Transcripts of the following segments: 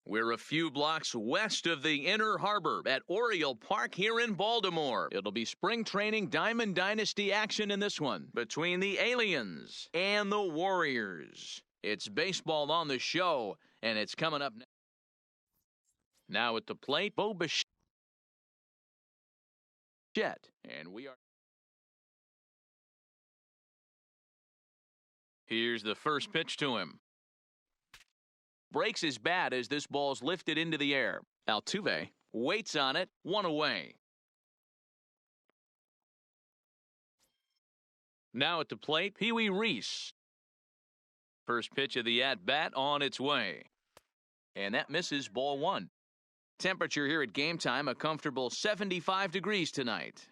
We're a few blocks west of the Inner Harbor at Oriole Park here in Baltimore. It'll be spring training Diamond Dynasty action in this one between the Aliens and the Warriors. It's baseball on the show, and it's coming up next. Now at the plate, Bo Bichette. And we are. Here's the first pitch to him. Breaks his bat as this ball's lifted into the air. Altuve waits on it, 1 away. Now at the plate, Pee Wee Reese. First pitch of the at-bat on its way. And that misses, ball 1. Temperature here at game time, a comfortable 75 degrees tonight.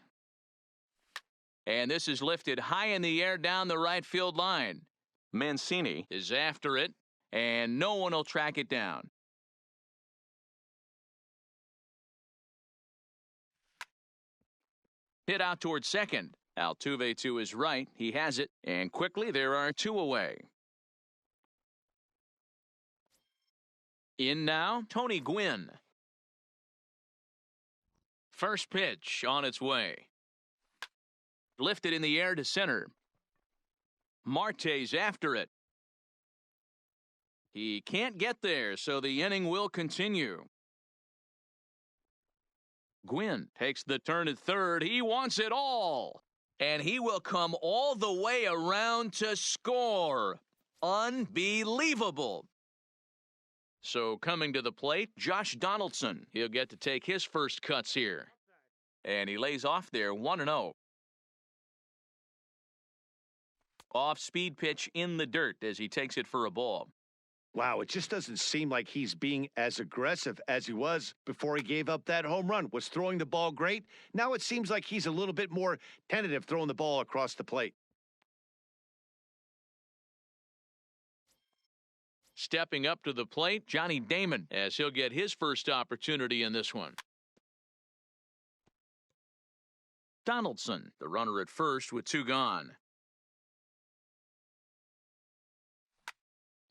And this is lifted high in the air down the right field line. Mancini is after it, and no one will track it down. Hit out toward second. Altuve to his right. He has it, and quickly there are 2 away. In now, Tony Gwynn. First pitch on its way. Lifted in the air to center. Marte's after it. He can't get there, so the inning will continue. Gwynn takes the turn at third. He wants it all. And he will come all the way around to score. Unbelievable. So coming to the plate, Josh Donaldson. He'll get to take his first cuts here. And he lays off there 1-0. Off-speed pitch in the dirt as he takes it for a ball. Wow, it just doesn't seem like he's being as aggressive as he was before he gave up that home run. Was throwing the ball great. Now it seems like he's a little bit more tentative throwing the ball across the plate. Stepping up to the plate, Johnny Damon, as he'll get his first opportunity in this one. Donaldson, the runner at first with 2 gone.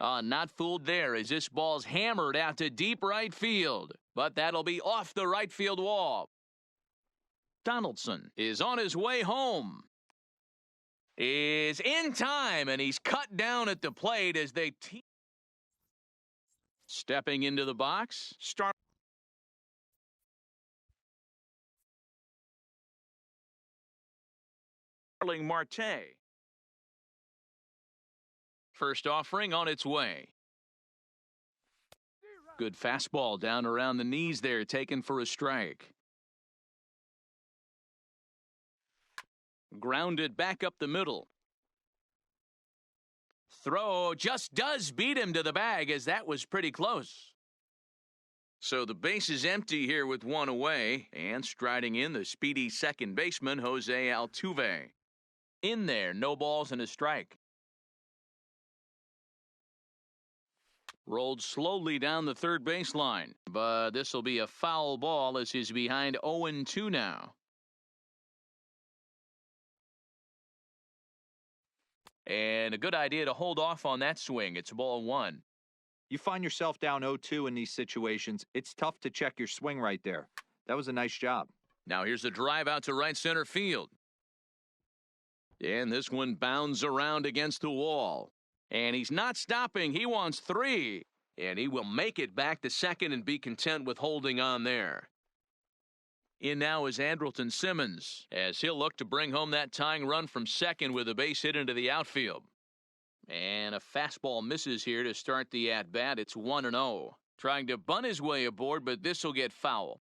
Not fooled there as this ball's hammered out to deep right field. But that'll be off the right field wall. Donaldson is on his way home. Is in time, and he's cut down at the plate as they stepping into the box. Starling Marte. First offering on its way. Good fastball down around the knees there, taken for a strike. Grounded back up the middle. Throw just does beat him to the bag, as that was pretty close. So the base is empty here with 1 away, and striding in the speedy second baseman, Jose Altuve. In there, no balls and a strike. Rolled slowly down the third baseline, but this will be a foul ball as he's behind 0-2 now. And a good idea to hold off on that swing. It's ball 1. You find yourself down 0-2 in these situations, it's tough to check your swing right there. That was a nice job. Now here's a drive out to right center field. And this one bounds around against the wall. And he's not stopping. He wants 3. And he will make it back to second and be content with holding on there. In now is Andrelton Simmons, as he'll look to bring home that tying run from second with a base hit into the outfield. And a fastball misses here to start the at-bat. It's 1-0. Trying to bunt his way aboard, but this will get foul.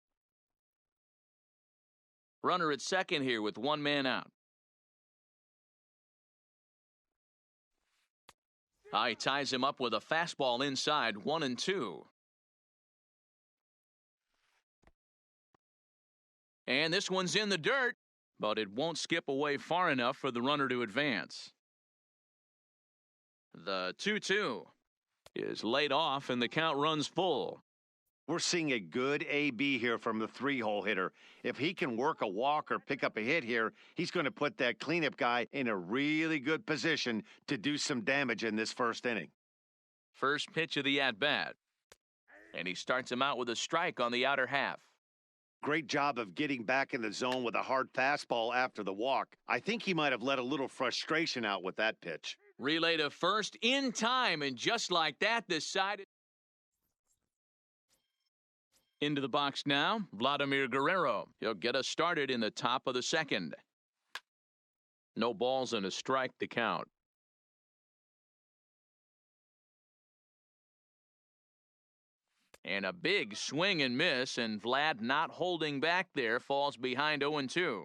Runner at second here with 1 man out. He ties him up with a fastball inside, 1-2. And this one's in the dirt, but it won't skip away far enough for the runner to advance. The 2-2 is laid off, and the count runs full. We're seeing a good AB here from the 3-hole hitter. If he can work a walk or pick up a hit here, he's going to put that cleanup guy in a really good position to do some damage in this first inning. First pitch of the at-bat. And he starts him out with a strike on the outer half. Great job of getting back in the zone with a hard fastball after the walk. I think he might have let a little frustration out with that pitch. Relay to first in time, and just like that, this side. Into the box now, Vladimir Guerrero. He'll get us started in the top of the second. No balls and a strike to count. And a big swing and miss, and Vlad not holding back there, falls behind 0-2.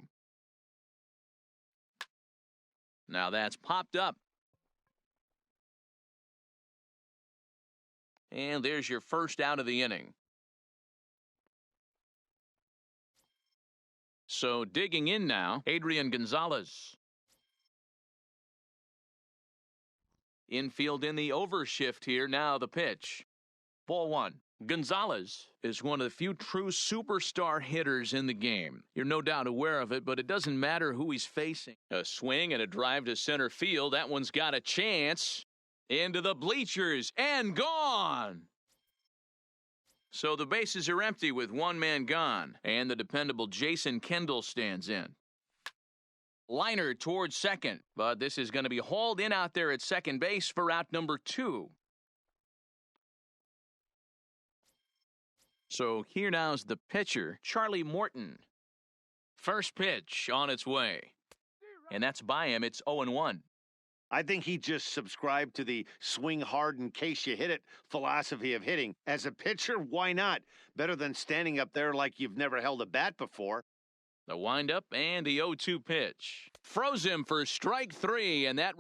Now that's popped up. And there's your first out of the inning. So digging in now, Adrian Gonzalez. Infield in the overshift here, now the pitch. Ball one. Gonzalez is one of the few true superstar hitters in the game. You're no doubt aware of it, but it doesn't matter who he's facing. A swing and a drive to center field. That one's got a chance. Into the bleachers and gone. So the bases are empty with one man gone, and the dependable Jason Kendall stands in. Liner towards second, but this is going to be hauled in out there at second base for out number 2. So here now's the pitcher, Charlie Morton. First pitch on its way. And that's by him. It's 0-1. I think he just subscribed to the swing hard in case you hit it philosophy of hitting. As a pitcher, why not? Better than standing up there like you've never held a bat before. The windup and the 0-2 pitch. Froze him for strike 3, and that...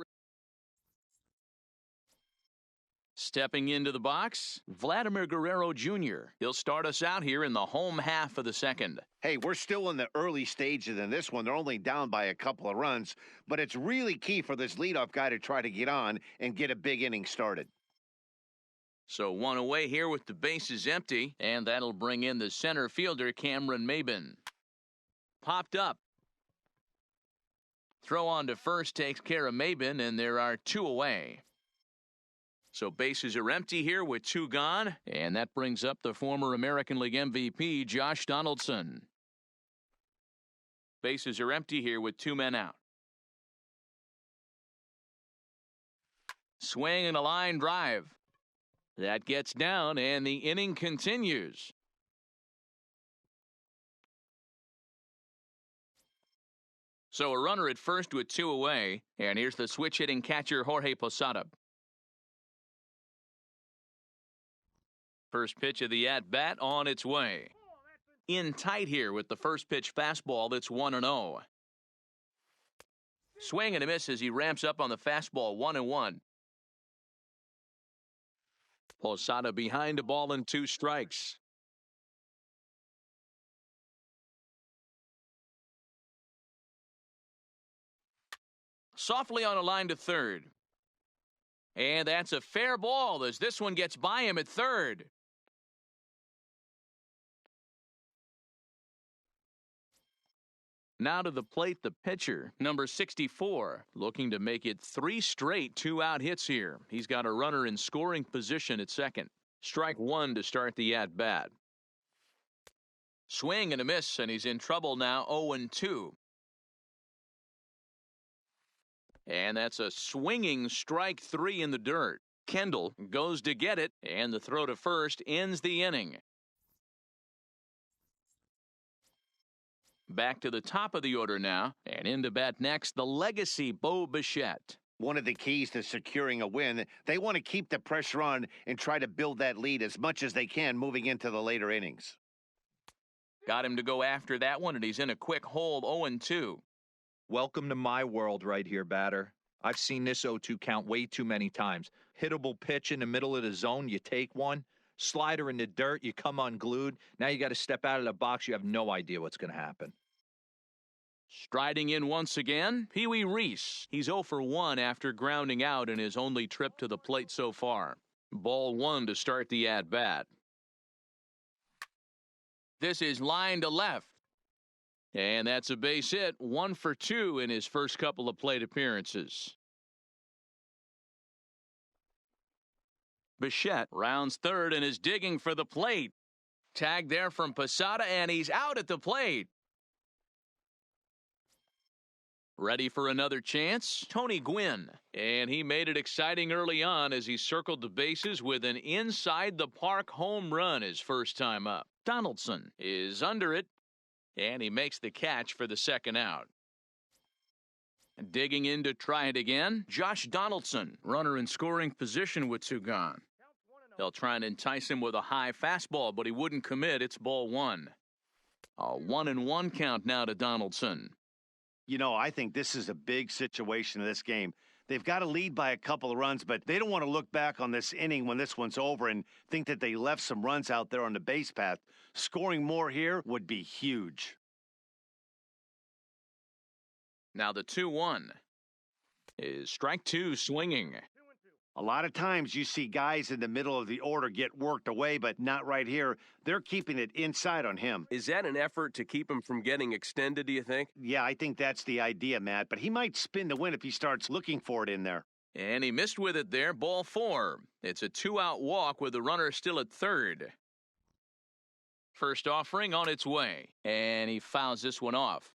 Stepping into the box, Vladimir Guerrero Jr. He'll start us out here in the home half of the second. Hey, we're still in the early stages in this one. They're only down by a couple of runs, but it's really key for this leadoff guy to try to get on and get a big inning started. So one away here with the bases empty, and that'll bring in the center fielder, Cameron Maben. Popped up. Throw on to first takes care of Maben, and there are 2 away. So bases are empty here with 2 gone, and that brings up the former American League MVP, Josh Donaldson. Bases are empty here with 2 men out. Swing and a line drive. That gets down, and the inning continues. So a runner at first with 2 away, and here's the switch-hitting catcher, Jorge Posada. First pitch of the at-bat on its way. In tight here with the first pitch fastball that's 1-0. Swing and a miss as he ramps up on the fastball, 1-1. Posada behind a ball and 2 strikes. Softly on a line to third. And that's a fair ball as this one gets by him at third. Now to the plate, the pitcher, number 64, looking to make it 3 straight 2-out hits here. He's got a runner in scoring position at second. Strike 1 to start the at-bat. Swing and a miss, and he's in trouble now, 0-2. And that's a swinging strike 3 in the dirt. Kendall goes to get it, and the throw to first ends the inning. Back to the top of the order now, and in to bat next, the legacy Bo Bichette. One of the keys to securing a win, they want to keep the pressure on and try to build that lead as much as they can moving into the later innings. Got him to go after that one, and he's in a quick hole, 0-2. Welcome to my world right here, batter. I've seen this 0-2 count way too many times. Hittable pitch in the middle of the zone, you take one. Slider in the dirt, you come unglued. Now you got to step out of the box. You have no idea what's going to happen. Striding in once again, Pee Wee Reese. He's 0 for 1 after grounding out in his only trip to the plate so far. Ball 1 to start the at-bat. This is line to left. And that's a base hit, 1 for 2 in his first couple of plate appearances. Bichette rounds third and is digging for the plate. Tag there from Posada, and he's out at the plate. Ready for another chance? Tony Gwynn. And he made it exciting early on as he circled the bases with an inside-the-park home run his first time up. Donaldson is under it, and he makes the catch for the second out. Digging in to try it again, Josh Donaldson, runner in scoring position with two gone. They'll try and entice him with a high fastball, but he wouldn't commit. It's ball one. A 1-1 count now to Donaldson. You know, I think this is a big situation in this game. They've got to lead by a couple of runs, but they don't want to look back on this inning when this one's over and think that they left some runs out there on the base path. Scoring more here would be huge. Now the 2-1 is strike two swinging. A lot of times you see guys in the middle of the order get worked away, but not right here. They're keeping it inside on him. Is that an effort to keep him from getting extended, do you think? Yeah, I think that's the idea, Matt, but he might spin the win if he starts looking for it in there. And he missed with it there, ball four. It's a two-out walk with the runner still at third. First offering on its way, and he fouls this one off.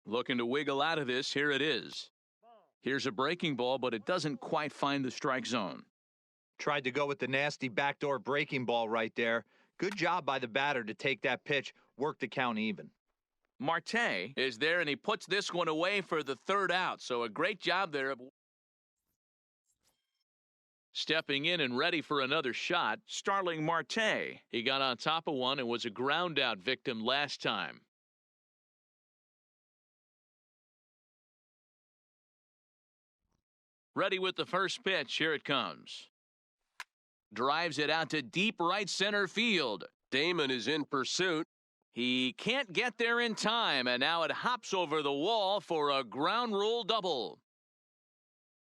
Looking to wiggle out of this, here it is. Here's a breaking ball, but it doesn't quite find the strike zone. Tried to go with the nasty backdoor breaking ball right there. Good job by the batter to take that pitch, work the count even. Marte is there, and he puts this one away for the third out, so a great job there. Stepping in and ready for another shot, Starling Marte. He got on top of one and was a ground out victim last time. Ready with the first pitch. Here it comes. Drives it out to deep right center field. Damon is in pursuit. He can't get there in time, and now it hops over the wall for a ground rule double.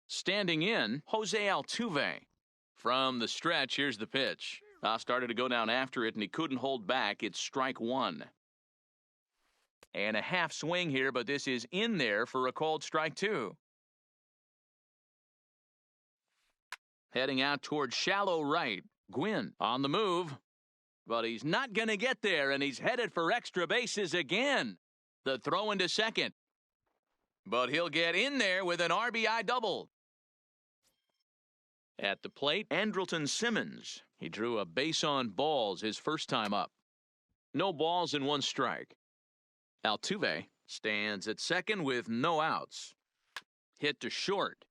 Standing in, Jose Altuve. From the stretch, here's the pitch. Started to go down after it, and he couldn't hold back. It's strike one. And a half swing here, but this is in there for a called strike two. Heading out towards shallow right. Gwynn on the move. But he's not going to get there, and he's headed for extra bases again. The throw into second. But he'll get in there with an RBI double. At the plate, Andrelton Simmons. He drew a base on balls his first time up. No balls and one strike. Altuve stands at second with no outs. Hit to short.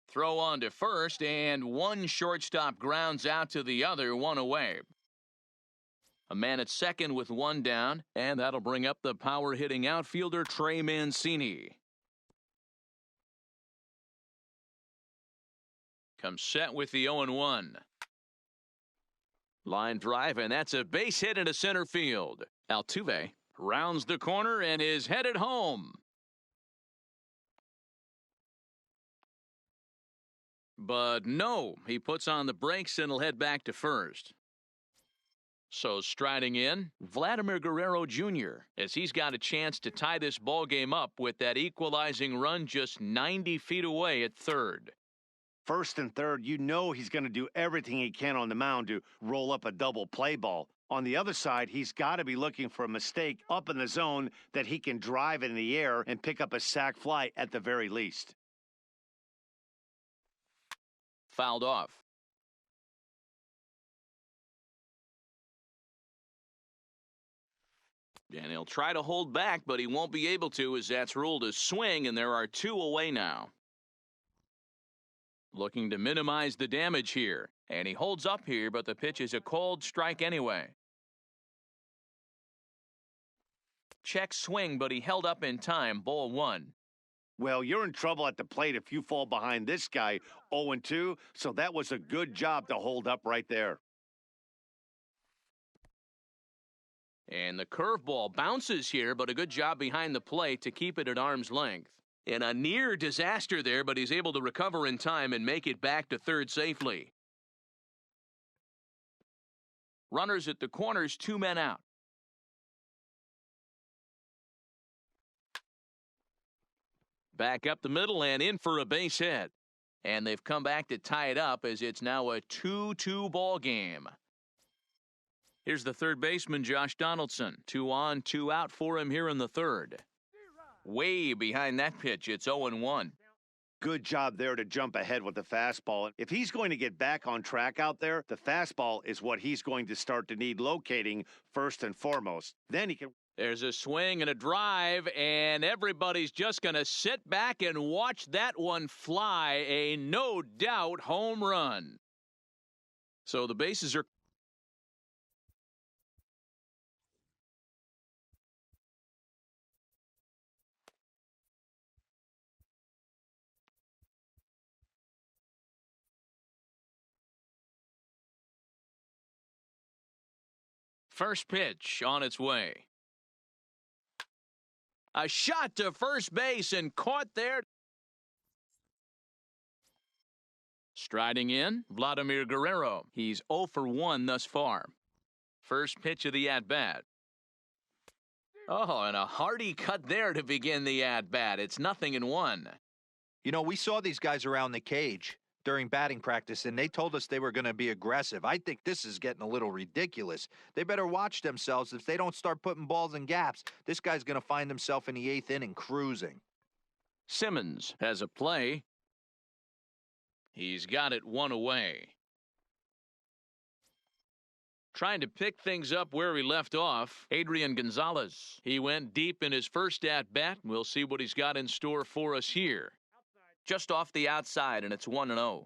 Throw on to first, and one shortstop grounds out to the other, one away. A man at second with one down, and that'll bring up the power-hitting outfielder Trey Mancini. Comes set with the 0-1. Line drive, and that's a base hit into center field. Altuve rounds the corner and is headed home. But no, he puts on the brakes and will head back to first. So striding in, Vladimir Guerrero Jr., as he's got a chance to tie this ball game up with that equalizing run just 90 feet away at third. First and third, you know he's going to do everything he can on the mound to roll up a double play ball. On the other side, he's got to be looking for a mistake up in the zone that he can drive in the air and pick up a sac fly at the very least. Fouled off. And he'll try to hold back, but he won't be able to, as that's ruled a swing, and there are two away now. Looking to minimize the damage here, and he holds up here, but the pitch is a called strike anyway. Check swing, but he held up in time, ball one. Well, you're in trouble at the plate if you fall behind this guy 0-2, so that was a good job to hold up right there. And the curveball bounces here, but a good job behind the plate to keep it at arm's length. And a near disaster there, but he's able to recover in time and make it back to third safely. Runners at the corners, two men out. Back up the middle and in for a base hit. And they've come back to tie it up as it's now a 2-2 ball game. Here's the third baseman, Josh Donaldson. 2 on, 2 out for him here in the third. Way behind that pitch, it's 0-1. Good job there to jump ahead with the fastball. If he's going to get back on track out there, the fastball is what he's going to start to need locating first and foremost. Then he can... There's a swing and a drive, and everybody's just going to sit back and watch that one fly. A no-doubt home run. So the bases are... First pitch on its way. A shot to first base and caught there. Striding in, Vladimir Guerrero. He's 0 for 1 thus far. First pitch of the at-bat. Oh, and a hearty cut there to begin the at-bat. It's 0-1. You know, we saw these guys around the cage during batting practice, and they told us they were going to be aggressive. I think this is getting a little ridiculous. They better watch themselves. If they don't start putting balls in gaps, this guy's going to find himself in the 8th inning cruising. Simmons has a play. He's got it 1 away. Trying to pick things up where he left off, Adrian Gonzalez. He went deep in his first at-bat. We'll see what he's got in store for us here. Just off the outside, and it's 1-0.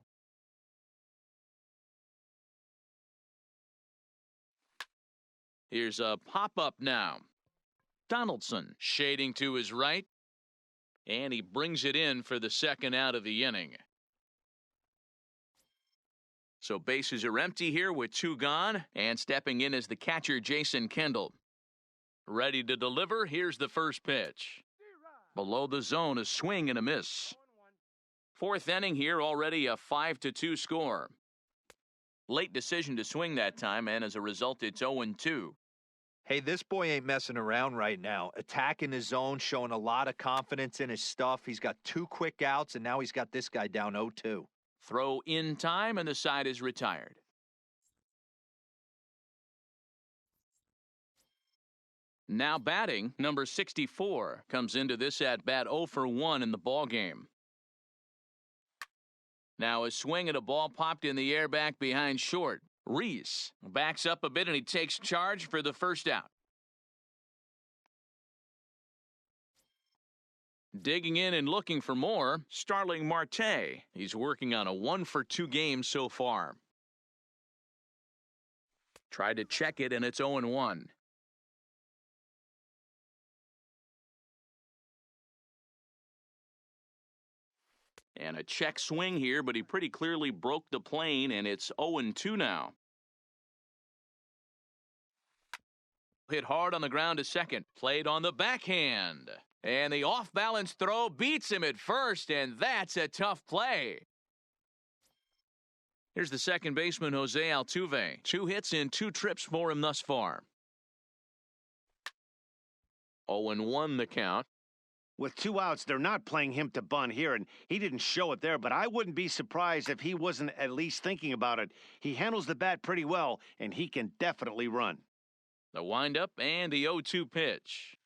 Here's a pop-up now. Donaldson shading to his right, and he brings it in for the second out of the inning. So bases are empty here with 2 gone, and stepping in is the catcher, Jason Kendall. Ready to deliver, here's the first pitch. Below the zone, a swing and a miss. 4th inning here, already a 5-2 score. Late decision to swing that time, and as a result, it's 0-2. Hey, this boy ain't messing around right now. Attacking his zone, showing a lot of confidence in his stuff. He's got 2 quick outs, and now he's got this guy down 0-2. Throw in time, and the side is retired. Now batting, number 64 comes into this at-bat 0 for 1 in the ballgame. Now a swing and a ball popped in the air back behind short. Reese backs up a bit and he takes charge for the first out. Digging in and looking for more, Starling Marte. He's working on a 1 for 2 game so far. Tried to check it and it's 0-1. And a check swing here, but he pretty clearly broke the plane, and it's 0-2 now. Hit hard on the ground to second. Played on the backhand. And the off-balance throw beats him at first, and that's a tough play. Here's the second baseman, Jose Altuve. 2 hits in 2 trips for him thus far. 0-1 the count. With 2 outs, they're not playing him to bunt here, and he didn't show it there, but I wouldn't be surprised if he wasn't at least thinking about it. He handles the bat pretty well, and he can definitely run. The windup and the 0-2 pitch.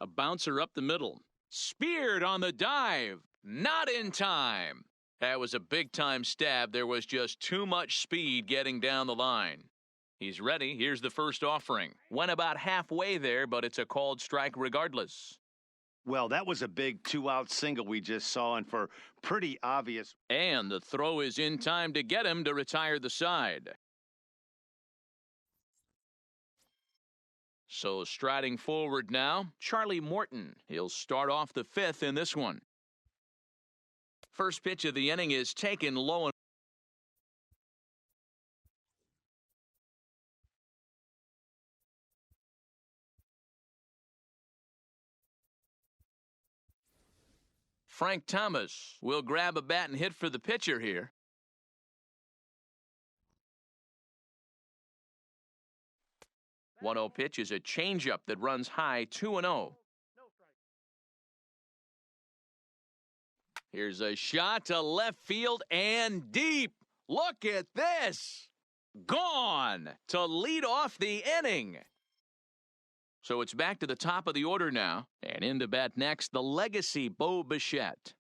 A bouncer up the middle. Speared on the dive. Not in time. That was a big-time stab. There was just too much speed getting down the line. He's ready. Here's the first offering. Went about halfway there, but it's a called strike regardless. Well, that was a big 2-out single we just saw, and for pretty obvious. And the throw is in time to get him to retire the side. So striding forward now, Charlie Morton. He'll start off the 5th in this one. First pitch of the inning is taken low and Frank Thomas will grab a bat and hit for the pitcher here. The 1-0 pitch is a changeup that runs high, 2-0. Here's a shot to left field and deep. Look at this. Gone to lead off the inning. So it's back to the top of the order now. And in to bat next, the legacy Bo Bichette.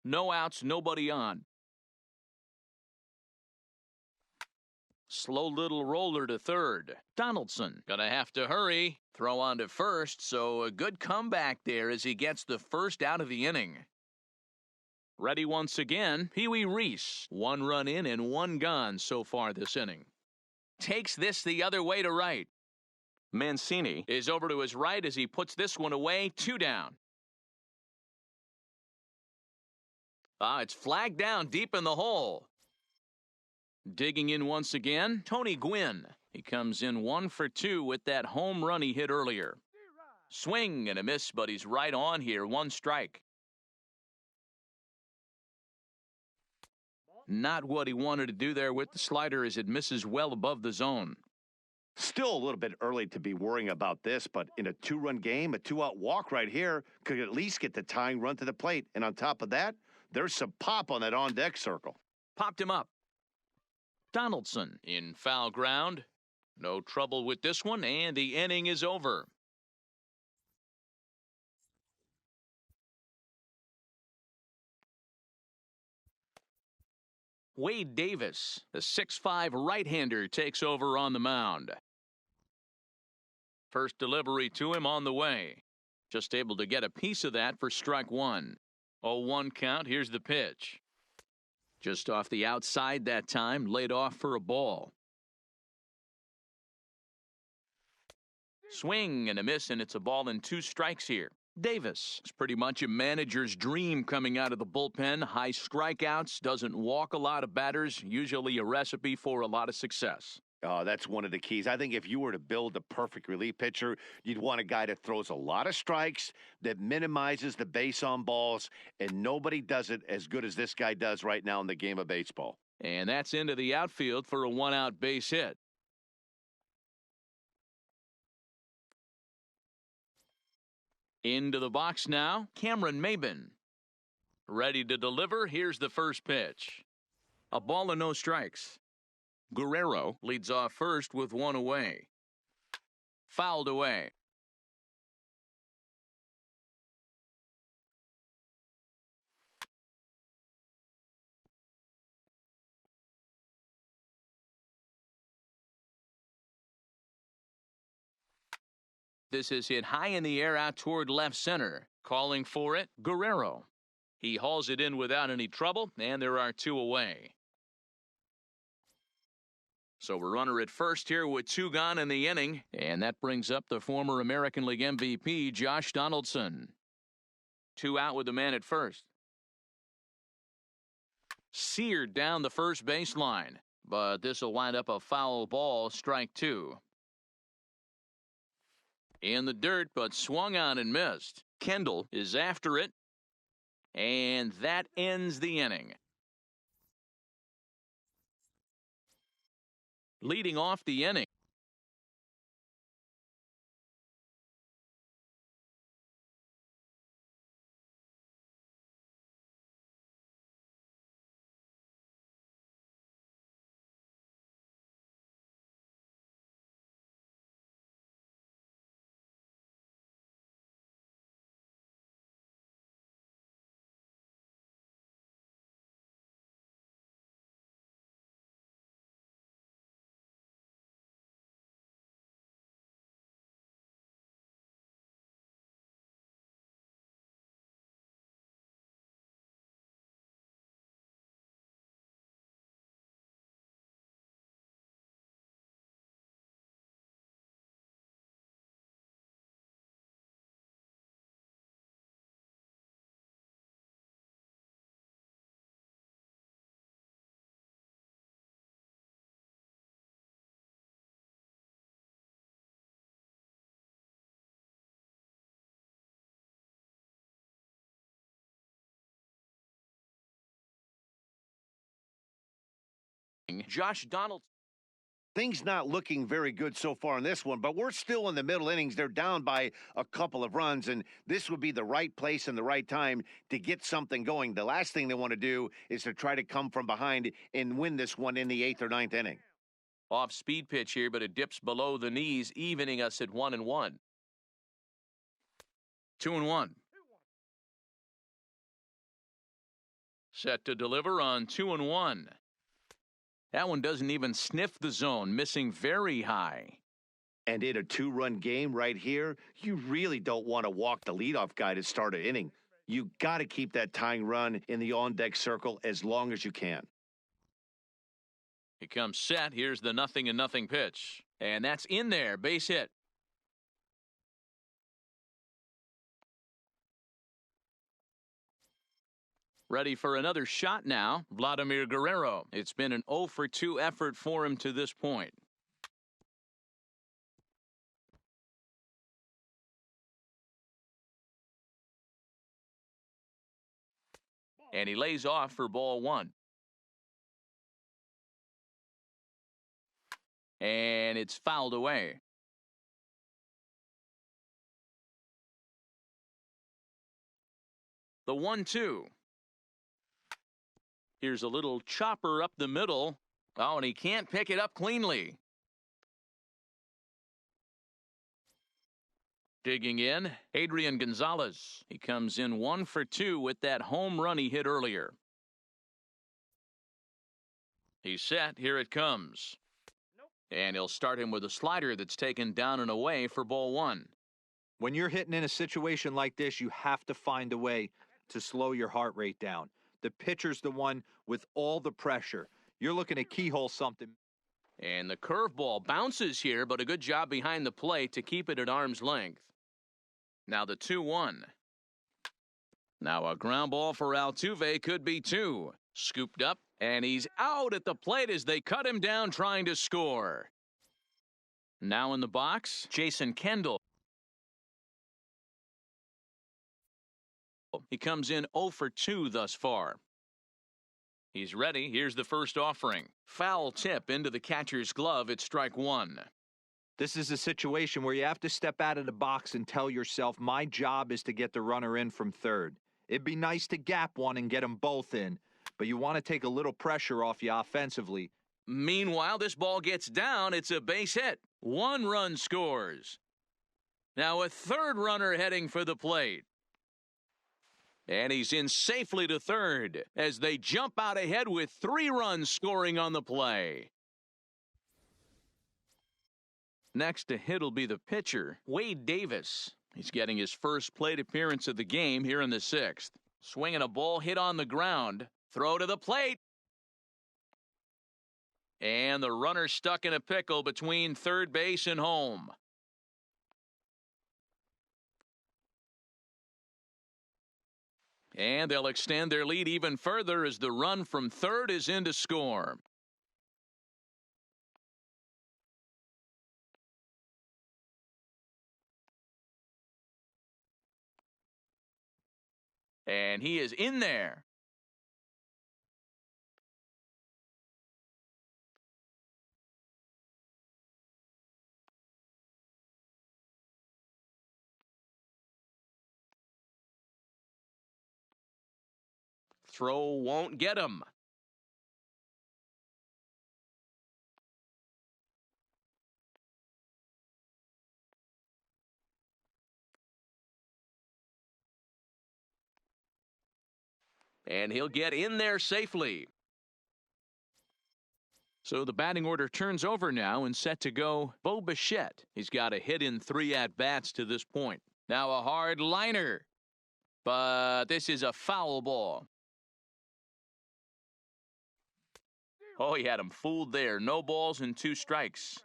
No outs, nobody on. Slow little roller to third. Donaldson gonna have to hurry. Throw on to first, so a good comeback there as he gets the first out of the inning. Ready once again, Pee Wee Reese. 1 run in and 1 gone so far this inning. Takes this the other way to right. Mancini is over to his right as he puts this one away. 2 down. It's flagged down deep in the hole. Digging in once again, Tony Gwynn. He comes in 1 for 2 with that home run he hit earlier. Swing and a miss, but he's right on here. 1 strike. Not what he wanted to do there with the slider as it misses well above the zone. Still a little bit early to be worrying about this, but in a 2-run game, a 2-out walk right here could at least get the tying run to the plate. And on top of that, there's some pop on that on-deck circle. Popped him up. Donaldson in foul ground. No trouble with this one, and the inning is over. Wade Davis, the 6'5" right-hander, takes over on the mound. First delivery to him on the way. Just able to get a piece of that for strike 1. 0-1 count. Here's the pitch. Just off the outside that time, laid off for a ball. Swing and a miss, and it's a ball and 2 strikes here. Davis is pretty much a manager's dream coming out of the bullpen. High strikeouts, doesn't walk a lot of batters, usually a recipe for a lot of success. That's one of the keys. I think if you were to build a perfect relief pitcher, you'd want a guy that throws a lot of strikes, that minimizes the base on balls, and nobody does it as good as this guy does right now in the game of baseball. And that's into the outfield for a 1-out base hit. Into the box now, Cameron Maben. Ready to deliver. Here's the first pitch. A ball and no strikes. Guerrero leads off first with 1 away. Fouled away. This is hit high in the air out toward left center. Calling for it, Guerrero. He hauls it in without any trouble, and there are 2 away. So a runner at first here with 2 gone in the inning, and that brings up the former American League MVP, Josh Donaldson. 2 out with the man at first. Seared down the first baseline, but this will wind up a foul ball, strike 2. In the dirt, but swung on and missed. Kendall is after it, and that ends the inning. Leading off the inning. Josh Donaldson. Things not looking very good so far in this one, but we're still in the middle innings. They're down by a couple of runs, and this would be the right place and the right time to get something going. The last thing they want to do is to try to come from behind and win this one in the 8th or 9th inning. Off speed pitch here, but it dips below the knees, evening us at 1-1. 2-1. Set to deliver on 2-1. That one doesn't even sniff the zone, missing very high. And in a 2-run game right here, you really don't want to walk the leadoff guy to start an inning. You got to keep that tying run in the on-deck circle as long as you can. He comes set. Here's the 0-0 pitch. And that's in there. Base hit. Ready for another shot now, Vladimir Guerrero. It's been an 0 for 2 effort for him to this point. And he lays off for ball 1. And it's fouled away. The 1-2. Here's a little chopper up the middle. Oh, and he can't pick it up cleanly. Digging in, Adrian Gonzalez. He comes in 1 for 2 with that home run he hit earlier. He's set. Here it comes. And he'll start him with a slider that's taken down and away for ball 1. When you're hitting in a situation like this, you have to find a way to slow your heart rate down. The pitcher's the one with all the pressure. You're looking to keyhole something. And the curveball bounces here, but a good job behind the plate to keep it at arm's length. Now the 2-1. Now a ground ball for Altuve could be 2. Scooped up, and he's out at the plate as they cut him down trying to score. Now in the box, Jason Kendall. He comes in 0 for 2 thus far. He's ready. Here's the first offering. Foul tip into the catcher's glove. It's strike 1. This is a situation where you have to step out of the box and tell yourself, my job is to get the runner in from third. It'd be nice to gap one and get them both in, but you want to take a little pressure off you offensively. Meanwhile, this ball gets down. It's a base hit. 1 run scores. Now a third runner heading for the plate. And he's in safely to third as they jump out ahead with 3 runs scoring on the play. Next to hit will be the pitcher, Wade Davis. He's getting his first plate appearance of the game here in the 6th. Swinging a ball hit on the ground. Throw to the plate. And the runner stuck in a pickle between third base and home. And they'll extend their lead even further as the run from third is in to score. And he is in there. Throw won't get him. And he'll get in there safely. So the batting order turns over now and set to go Bo Bichette. He's got a hit in 3 at-bats to this point. Now a hard liner. But this is a foul ball. Oh, he had him fooled there. No balls and 2 strikes.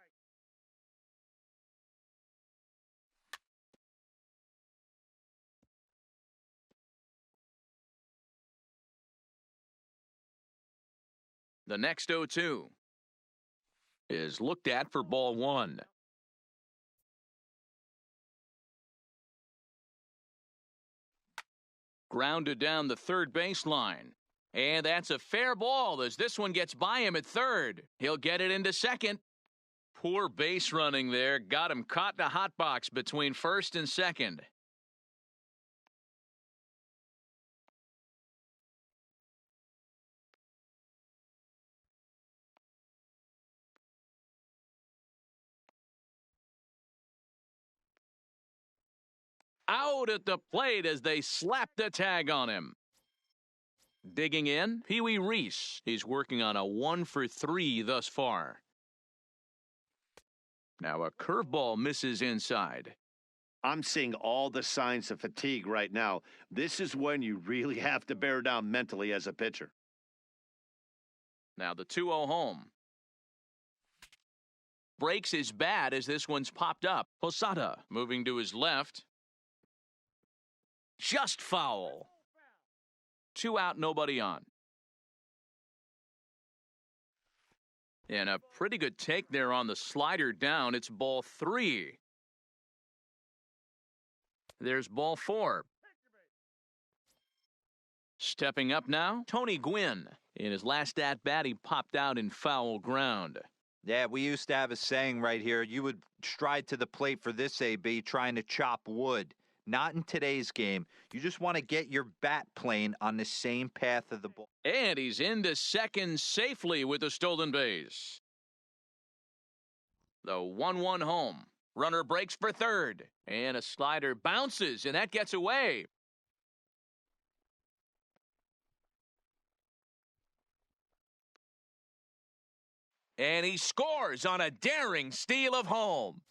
The next 0-2 is looked at for ball 1. Grounded down the third baseline. And that's a fair ball as this one gets by him at third. He'll get it into second. poor base running there. Got him caught in a hot box between first and second. Out at the plate as they slap the tag on him. Digging in, Pee Wee Reese. He's working on a 1-for-3 thus far. Now a curveball misses inside. I'm seeing all the signs of fatigue right now. This is when you really have to bear down mentally as a pitcher. Now the 2-0 home. Breaks his bat as this one's popped up. Posada moving to his left. Just foul. 2 out, nobody on. And a pretty good take there on the slider down. It's ball 3. There's ball 4. Stepping up now, Tony Gwynn. In his last at-bat, he popped out in foul ground. Yeah, we used to have a saying right here. You would stride to the plate for this AB trying to chop wood. Not in today's game. You just want to get your bat plane on the same path of the ball. And he's into second safely with a stolen base. The 1-1 home. Runner breaks for third. And a slider bounces, and that gets away. And he scores on a daring steal of home.